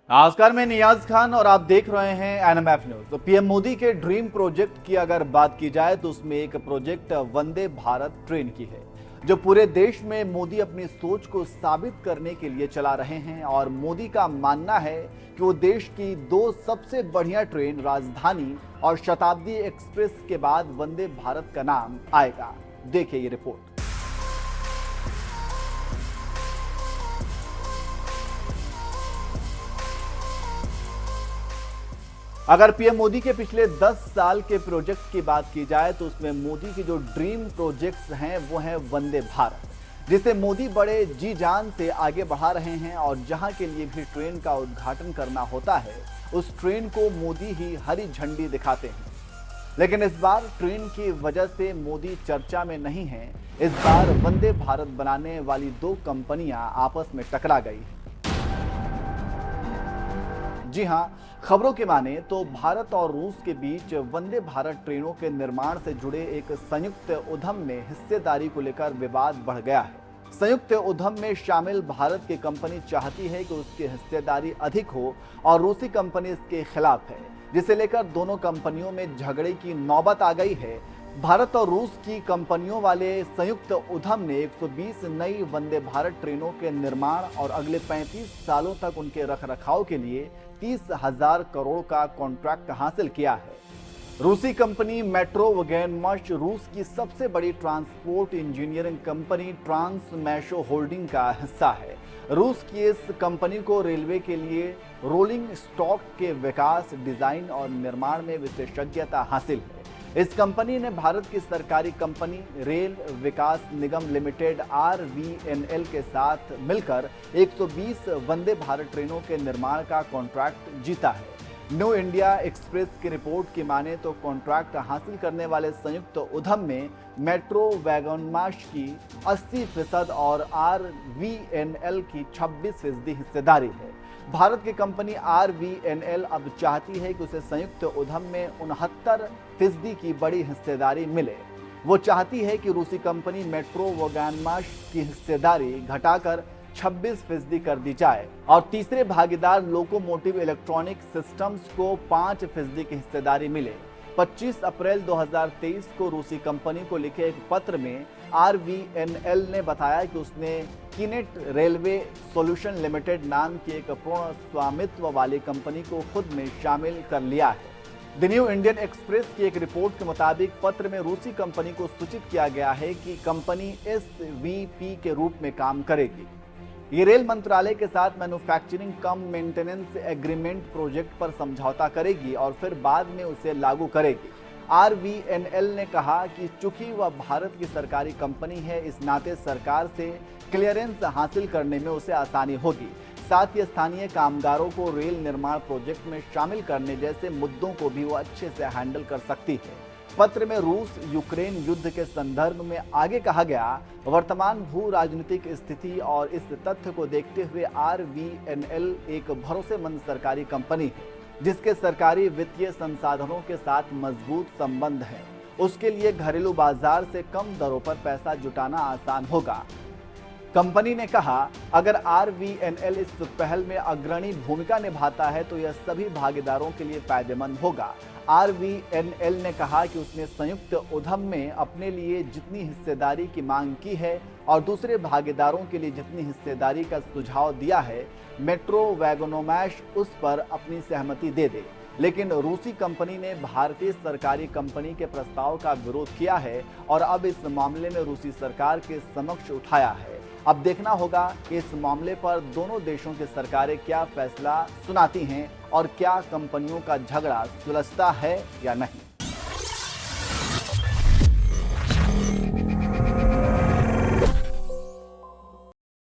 नमस्कार, मैं नियाज खान और आप देख रहे हैं एनएमएफ न्यूज। तो पीएम मोदी के ड्रीम प्रोजेक्ट की अगर बात की जाए तो उसमें एक प्रोजेक्ट वंदे भारत ट्रेन की है, जो पूरे देश में मोदी अपनी सोच को साबित करने के लिए चला रहे हैं। और मोदी का मानना है कि वो देश की दो सबसे बढ़िया ट्रेन राजधानी और शताब्दी एक्सप्रेस के बाद वंदे भारत का नाम आएगा। देखिए ये रिपोर्ट। अगर पीएम मोदी के पिछले 10 साल के प्रोजेक्ट की बात की जाए तो उसमें मोदी की जो ड्रीम प्रोजेक्ट्स हैं वो है वंदे भारत, जिसे मोदी बड़े जी जान से आगे बढ़ा रहे हैं। और जहां के लिए भी ट्रेन का उद्घाटन करना होता है, उस ट्रेन को मोदी ही हरी झंडी दिखाते हैं। लेकिन इस बार ट्रेन की वजह से मोदी चर्चा में नहीं है। इस बार वंदे भारत बनाने वाली दो कंपनियां आपस में टकरा गई हैं। जी हां, खबरों के माने तो भारत और रूस के बीच वंदे भारत ट्रेनों के निर्माण से जुड़े एक संयुक्त उद्यम में हिस्सेदारी को लेकर विवाद बढ़ गया है। संयुक्त उद्यम में शामिल भारत की कंपनी चाहती है कि उसकी हिस्सेदारी अधिक हो और रूसी कंपनी इसके खिलाफ है, जिसे लेकर दोनों कंपनियों में झगड़े की नौबत आ गई है। भारत और रूस की कंपनियों वाले संयुक्त उद्यम ने 120 नई वंदे भारत ट्रेनों के निर्माण और अगले 35 सालों तक उनके रखरखाव के लिए 30,000 करोड़ का कॉन्ट्रैक्ट हासिल किया है। रूसी कंपनी मेट्रो वैगनमाश रूस की सबसे बड़ी ट्रांसपोर्ट इंजीनियरिंग कंपनी ट्रांसमैशो होल्डिंग का हिस्सा है। रूस की इस कंपनी को रेलवे के लिए रोलिंग स्टॉक के विकास, डिजाइन और निर्माण में विशेषज्ञता हासिल है। इस कंपनी ने भारत की सरकारी कंपनी रेल विकास निगम लिमिटेड RVNL के साथ मिलकर 120 वंदे भारत ट्रेनों के निर्माण का कॉन्ट्रैक्ट जीता है। न्यू इंडिया एक्सप्रेस की रिपोर्ट की माने तो कॉन्ट्रैक्ट हासिल करने वाले संयुक्त उद्यम में मेट्रो वैगनमाश की 80% और RVNL की 26% हिस्सेदारी है। भारत की कंपनी RVNL अब चाहती है कि उसे संयुक्त उद्यम में 69% की बड़ी हिस्सेदारी मिले। वो चाहती है कि रूसी कंपनी मेट्रो वैगनमाश की हिस्सेदारी घटाकर 26% कर दी जाए और तीसरे भागीदार लोकोमोटिव इलेक्ट्रॉनिक सिस्टम्स को 5% की हिस्सेदारी मिले। 25 अप्रैल 2023 को रूसी कंपनी को लिखे एक पत्र में RVNL ने बताया कि उसने किनेट रेलवे सॉल्यूशन लिमिटेड नाम की एक पूर्ण स्वामित्व वाली कंपनी को खुद में शामिल कर लिया है। द न्यू इंडियन एक्सप्रेस की एक रिपोर्ट के मुताबिक पत्र में रूसी कंपनी को सूचित किया गया है कि कंपनी SVP के रूप में काम करेगी। ये रेल मंत्रालय के साथ मैन्युफैक्चरिंग कम मेंटेनेंस एग्रीमेंट प्रोजेक्ट पर समझौता करेगी और फिर बाद में उसे लागू करेगी। RVNL ने कहा कि चूंकि वह भारत की सरकारी कंपनी है, इस नाते सरकार से क्लियरेंस हासिल करने में उसे आसानी होगी। साथ ही स्थानीय कामगारों को रेल निर्माण प्रोजेक्ट में शामिल करने जैसे मुद्दों को भी वो अच्छे से हैंडल कर सकती है। पत्र में रूस यूक्रेन युद्ध के संदर्भ में आगे कहा गया, वर्तमान भू राजनीतिक स्थिति और इस तथ्य को देखते हुए RVNL एक भरोसेमंद सरकारी कंपनी है, जिसके सरकारी वित्तीय संसाधनों के साथ मजबूत संबंध है। उसके लिए घरेलू बाजार से कम दरों पर पैसा जुटाना आसान होगा। कंपनी ने कहा, अगर RVNL इस पहल में अग्रणी भूमिका निभाता है तो यह सभी भागीदारों के लिए फायदेमंद होगा। RVNL ने कहा कि उसने संयुक्त उद्यम में अपने लिए जितनी हिस्सेदारी की मांग की है और दूसरे भागीदारों के लिए जितनी हिस्सेदारी का सुझाव दिया है, मेट्रो वैगनमाश उस पर अपनी सहमति दे दे। लेकिन रूसी कंपनी ने भारतीय सरकारी कंपनी के प्रस्ताव का विरोध किया है और अब इस मामले में रूसी सरकार के समक्ष उठाया है। अब देखना होगा कि इस मामले पर दोनों देशों की सरकारें क्या फैसला सुनाती हैं और क्या कंपनियों का झगड़ा सुलझता है या नहीं।